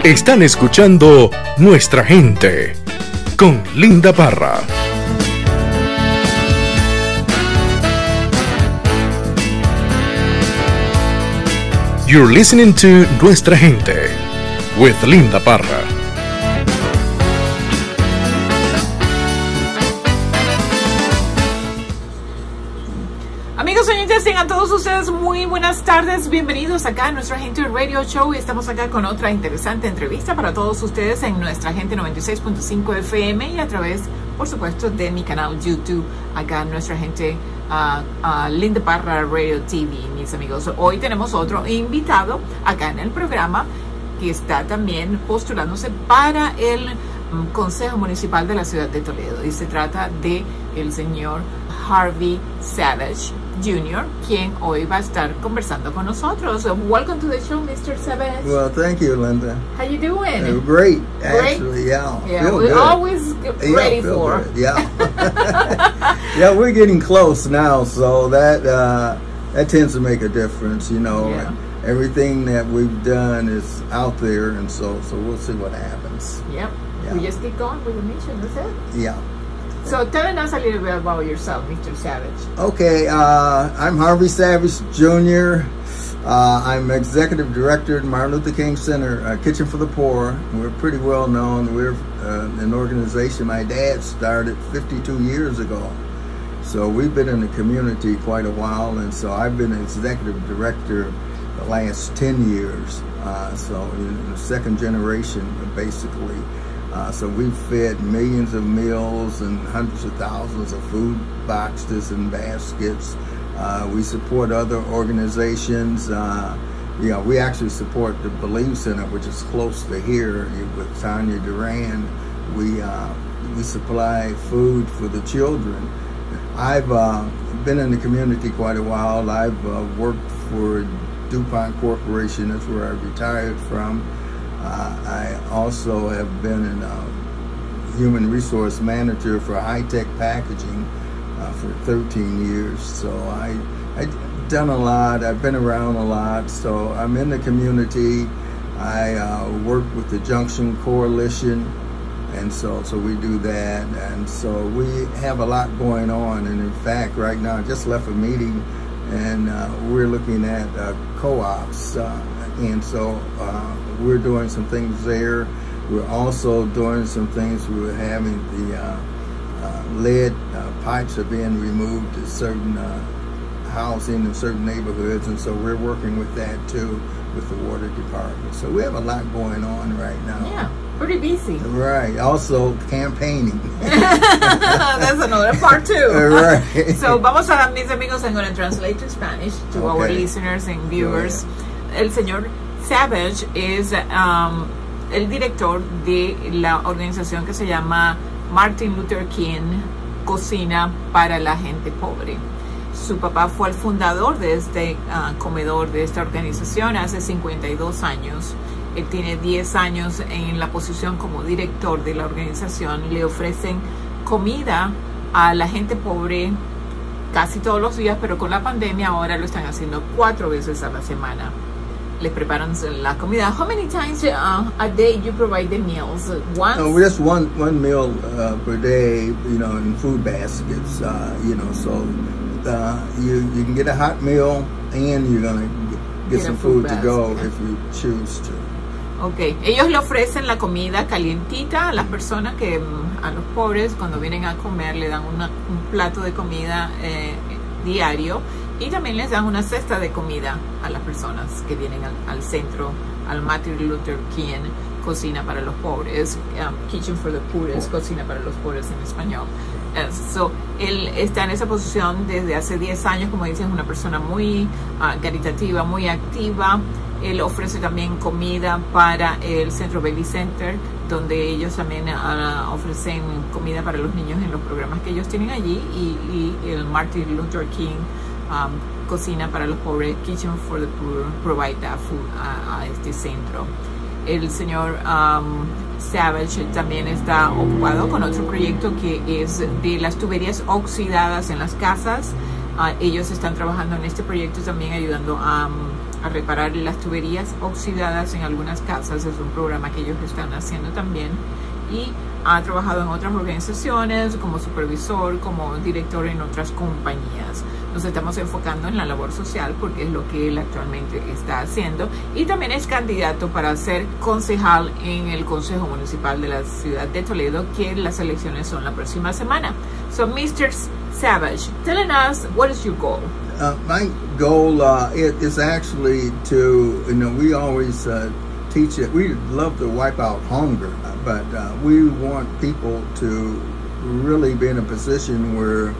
Están escuchando Nuestra Gente con Linda Parra. You're listening to Nuestra Gente with Linda Parra. Amigos oyentes, tengan todos ustedes muy buenas tardes, bienvenidos acá a Nuestra Gente Radio Show. Estamos acá con otra interesante entrevista para todos ustedes en Nuestra Gente 96.5 FM y a través, por supuesto, de mi canal YouTube, acá Nuestra Gente Linda Parra Radio TV, mis amigos. Hoy tenemos otro invitado acá en el programa que está también postulándose para el Concejo Municipal de la ciudad de Toledo, y se trata de el señor Harvey Savage Jr, quien hoy va a estar conversando con nosotros. Welcome to the show, Mr. Savage. Well, thank you, Linda. How you doing? Great, actually. Yeah, yeah, we're always ready for. Good. Yeah, yeah, we're getting close now, so that tends to make a difference. You know, yeah. Everything that we've done is out there, and so we'll see what happens. Yep. Yeah. We just keep going with the mission. That's it. Yeah. So tell us a little bit about yourself, Mr. Savage. Okay, I'm Harvey Savage Jr. I'm Executive Director at Martin Luther King Center, Kitchen for the Poor. We're pretty well known. We're an organization my dad started 52 years ago. So we've been in the community quite a while, and so I've been Executive Director the last 10 years. So in the second generation, basically. So we've fed millions of meals and hundreds of thousands of food boxes and baskets. We support other organizations. We actually support the Believe Center, which is close to here with Tanya Duran. We supply food for the children. I've been in the community quite a while. I've worked for DuPont Corporation. That's where I retired from. I also have been a human resource manager for high-tech packaging for 13 years. So I've done a lot. I've been around a lot. So I'm in the community. I work with the Junction Coalition, and so we do that. And so we have a lot going on. And in fact, right now, I just left a meeting, and we're looking at co-ops. And so we're doing some things there. We're also doing some things. We're having the lead pipes are being removed at certain housing in certain neighborhoods, and so we're working with that too with the water department. So we have a lot going on right now. Yeah, pretty busy. Right. Also campaigning. That's another part too. Right. So vamos a, mis amigos, I'm going to translate to Spanish to our listeners and viewers. El señor Savage es el director de la organización que se llama Martin Luther King Cocina para la gente pobre. Su papá fue el fundador de este comedor, de esta organización, hace 52 años. Él tiene 10 años en la posición como director de la organización. Le ofrecen comida a la gente pobre casi todos los días, pero con la pandemia ahora lo están haciendo 4 veces a la semana. Les preparan la comida. How many times a day you provide the meals? Once? No, just one meal per day, you know, in food baskets, you know, so you can get a hot meal and you're going to get some food to go if you choose to. Okay. Ellos le ofrecen la comida calientita a las personas que, a los pobres, cuando vienen a comer, le dan un plato de comida diario. Y también les dan una cesta de comida a las personas que vienen al centro, al Martin Luther King Cocina para los pobres, Kitchen for the Poor, Cocina para los pobres en español. So, él está en esa posición desde hace 10 años, como dicen, es una persona muy caritativa, muy activa. Él ofrece también comida para el Centro Baby Center, donde ellos también ofrecen comida para los niños en los programas que ellos tienen allí, y el Martin Luther King Cocina para los pobres, Kitchen for the Poor, provide that food a este centro. El señor Savage también está ocupado con otro proyecto que es de las tuberías oxidadas en las casas. Ellos están trabajando en este proyecto también ayudando a reparar las tuberías oxidadas en algunas casas. Es un programa que ellos están haciendo también. Y ha trabajado en otras organizaciones como supervisor, como director en otras compañías. Nos estamos enfocando en la labor social porque es lo que él actualmente está haciendo. Y también es candidato para ser concejal en el Concejo Municipal de la ciudad de Toledo, que las elecciones son la próxima semana. So, Mr. Savage, telling us, what is your goal? My goal is actually to, we always teach it. We love to wipe out hunger, but we want people to really be in a position where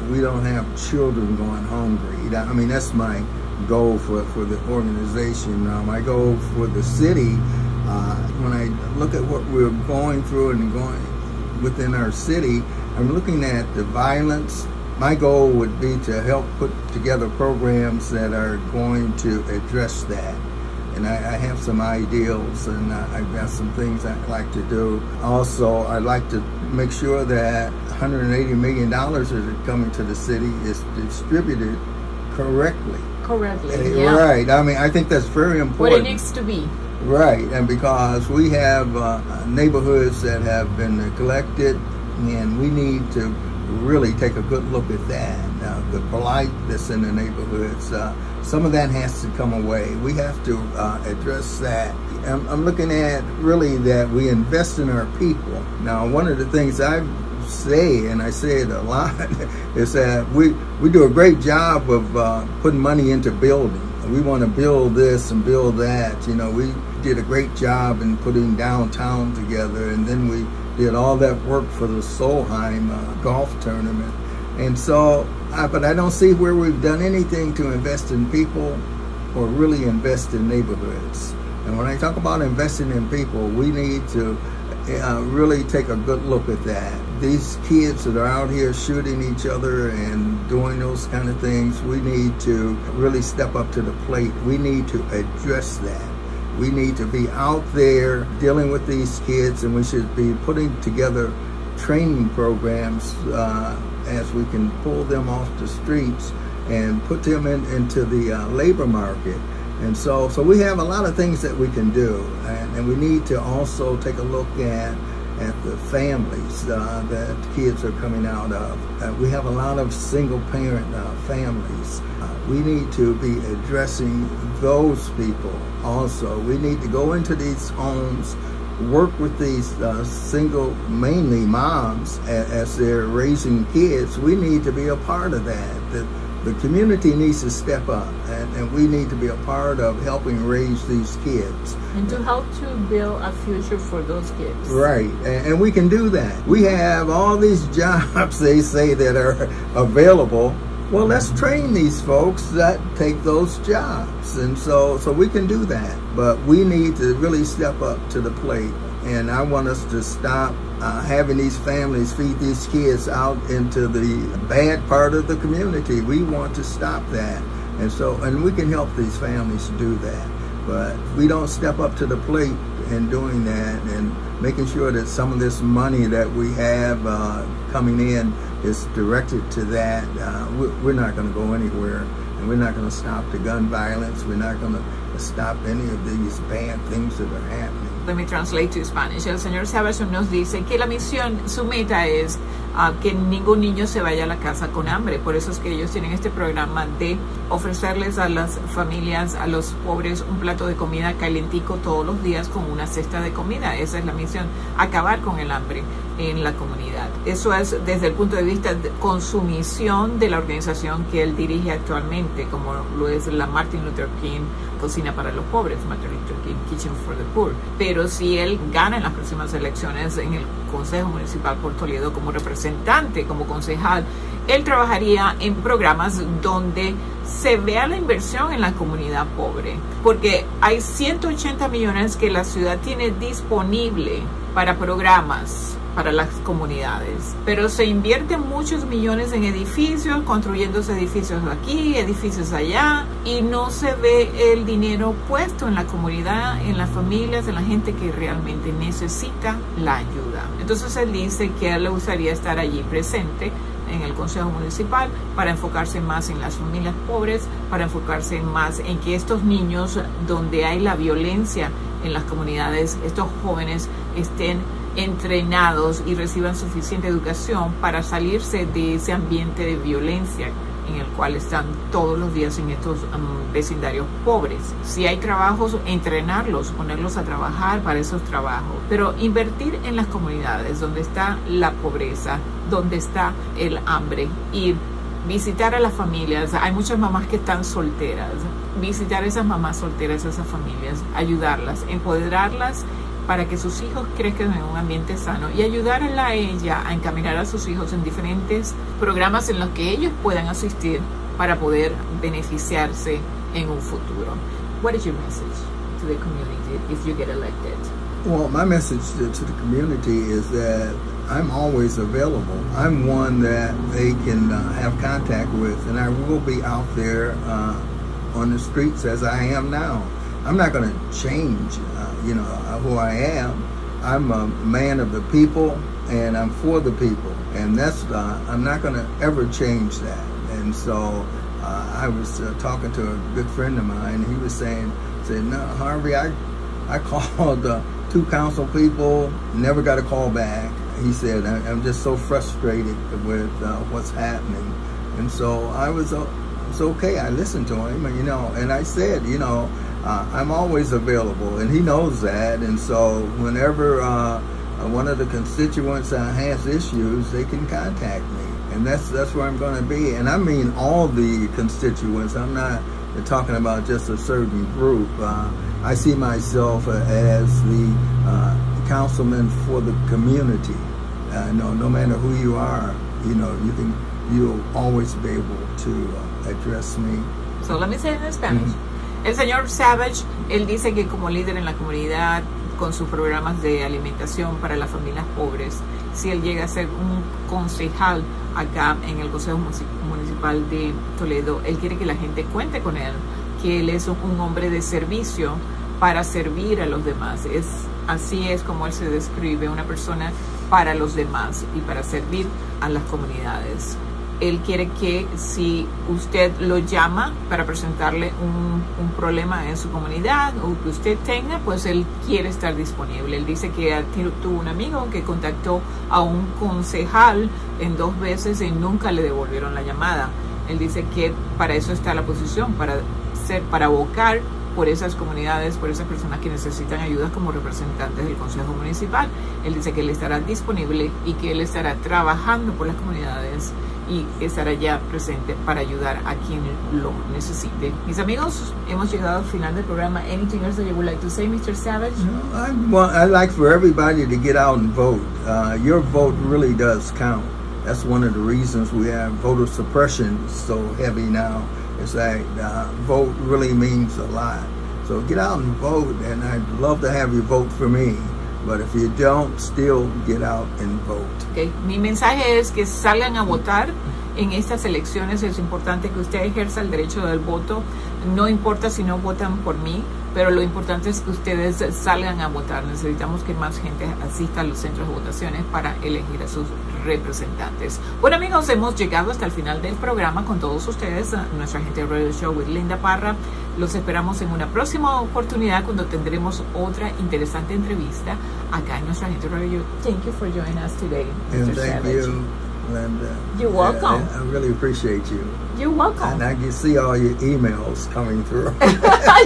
we don't have children going hungry. I mean, that's my goal for the organization. My goal for the city, when I look at what we're going through and going within our city, I'm looking at the violence. My goal would be to help put together programs that are going to address that. And I have some ideals, and I've got some things I'd like to do. Also, I'd like to make sure that $180 million that are coming to the city is distributed correctly. Yeah. Right. I mean, I think that's very important. What it needs to be. Right, and because we have neighborhoods that have been neglected, and we need to really take a good look at that. The politeness in the neighborhoods, some of that has to come away. We have to address that. I'm looking at really that we invest in our people. Now, one of the things I say, and I say it a lot, is that we do a great job of putting money into building. We want to build this and build that. We did a great job in putting downtown together, and then we did all that work for the Solheim golf tournament. And so, but I don't see where we've done anything to invest in people or really invest in neighborhoods. And when I talk about investing in people, we need to really take a good look at that. These kids that are out here shooting each other and doing those kind of things, we need to really step up to the plate. We need to address that. We need to be out there dealing with these kids, and we should be putting together training programs as we can pull them off the streets and put them into the labor market. And so we have a lot of things that we can do, and we need to also take a look at the families that kids are coming out of. We have a lot of single-parent families. We need to be addressing those people also. We need to go into these homes, work with these single, mainly moms, as they're raising kids. We need to be a part of that. The community needs to step up, and we need to be a part of helping raise these kids. And to help to build a future for those kids. Right, and we can do that. We have all these jobs, they say, that are available. Well, let's train these folks that take those jobs. And so we can do that. But we need to really step up to the plate. And I want us to stop having these families feed these kids out into the bad part of the community. We want to stop that. And we can help these families do that. But we don't step up to the plate in doing that and making sure that some of this money that we have coming in is directed to that. We're not going to go anywhere, and we're not going to stop the gun violence. We're not going to stop any of these bad things that are happening. Let me translate to Spanish. El señor Savage nos dice que la misión, su meta es que ningún niño se vaya a la casa con hambre. Por eso es que ellos tienen este programa de ofrecerles a las familias, a los pobres, un plato de comida calientico todos los días con una cesta de comida. Esa es la misión, acabar con el hambre en la comunidad. Eso es desde el punto de vista con su misión de la organización que él dirige actualmente, como lo es la Martin Luther King Cocina para los pobres, Martin Luther King Kitchen for the Poor. Pero si él gana en las próximas elecciones en el Concejo Municipal por Toledo como representante, como concejal, él trabajaría en programas donde se vea la inversión en la comunidad pobre, porque hay 180 millones que la ciudad tiene disponible para programas para las comunidades, pero se invierten muchos millones en edificios, construyéndose edificios aquí, edificios allá, y no se ve el dinero puesto en la comunidad, en las familias, en la gente que realmente necesita la ayuda. Entonces él dice que él le gustaría estar allí presente en el Consejo Municipal para enfocarse más en las familias pobres, para enfocarse más en que estos niños donde hay la violencia en las comunidades, estos jóvenes estén entrenados y reciban suficiente educación para salirse de ese ambiente de violencia en el cual están todos los días en estos vecindarios pobres. Si hay trabajos, entrenarlos, ponerlos a trabajar para esos trabajos, pero invertir en las comunidades donde está la pobreza, donde está el hambre, y visitar a las familias. Hay muchas mamás que están solteras, visitar a esas mamás solteras, a esas familias, ayudarlas, empoderarlas para que sus hijos crezcan en un ambiente sano y ayudarla a ella a encaminar a sus hijos en diferentes programas en los que ellos puedan asistir para poder beneficiarse en un futuro. What is your message to the community if you get elected? Well, my message to the community is that I'm always available. I'm one that they can have contact with, and I will be out there on the streets as I am now. I'm not going to change, who I am. I'm a man of the people, and I'm for the people, and that's I'm not going to ever change that. And so I was talking to a good friend of mine. He was saying, "No, Harvey, I called 2 council people, never got a call back." He said, "I'm just so frustrated with what's happening." And so I was, it's okay. I listened to him, and I said, I'm always available, and he knows that. And so whenever one of the constituents has issues, they can contact me, and that's where I'm going to be. And I mean all the constituents. I'm not talking about just a certain group. I see myself as the councilman for the community. No matter who you are, you'll always be able to address me. So let me say it in Spanish. El señor Savage, él dice que como líder en la comunidad, con sus programas de alimentación para las familias pobres, si él llega a ser un concejal acá en el Consejo Municipal de Toledo, él quiere que la gente cuente con él, que él es un hombre de servicio para servir a los demás. Así es como él se describe, una persona para los demás y para servir a las comunidades. Él quiere que si usted lo llama para presentarle un problema en su comunidad o que usted tenga, pues él quiere estar disponible. Él dice que tuvo un amigo que contactó a un concejal en 2 veces y nunca le devolvieron la llamada. Él dice que para eso está la posición, para abocar por esas comunidades, por esas personas que necesitan ayuda como representantes del Consejo Municipal. Él dice que él estará disponible y que él estará trabajando por las comunidades y estará ya presente para ayudar a quien lo necesite. Mis amigos, hemos llegado al final del programa. Anything else that you would like to say, Mr. Savage? I'd like for everybody to get out and vote. Your vote really does count. That's one of the reasons we have voter suppression so heavy now. It's like vote really means a lot. So get out and vote, and I'd love to have you vote for me. But if you don't, still get out and vote. Okay. Mi mensaje es que salgan a votar en estas elecciones. Es importante que usted ejerza el derecho del voto. No importa si no votan por mí, pero lo importante es que ustedes salgan a votar. Necesitamos que más gente asista a los centros de votaciones para elegir a sus representantes. Bueno, amigos, hemos llegado hasta el final del programa con todos ustedes, nuestra Agente Radio Show with Linda Parra. Los esperamos en una próxima oportunidad cuando tendremos otra interesante entrevista acá en nuestra Agente Radio. Thank you for joining us today, Mr. Thank Savage. You, Linda. You're welcome. I really appreciate you. You're welcome. And I can see all your emails coming through.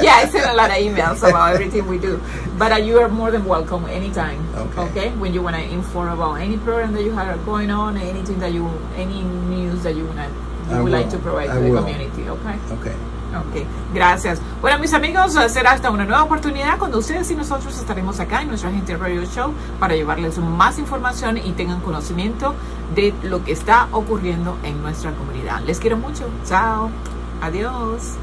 Yeah, I send a lot of emails about everything we do. But you are more than welcome anytime. Okay? When you want to inform about any program that you have going on, anything that any news that you would like to provide to the community. Okay? Okay. Ok, gracias. Bueno, mis amigos, será hasta una nueva oportunidad cuando ustedes y nosotros estaremos acá en nuestra Agente Radio Show para llevarles más información y tengan conocimiento de lo que está ocurriendo en nuestra comunidad. Les quiero mucho. Chao. Adiós.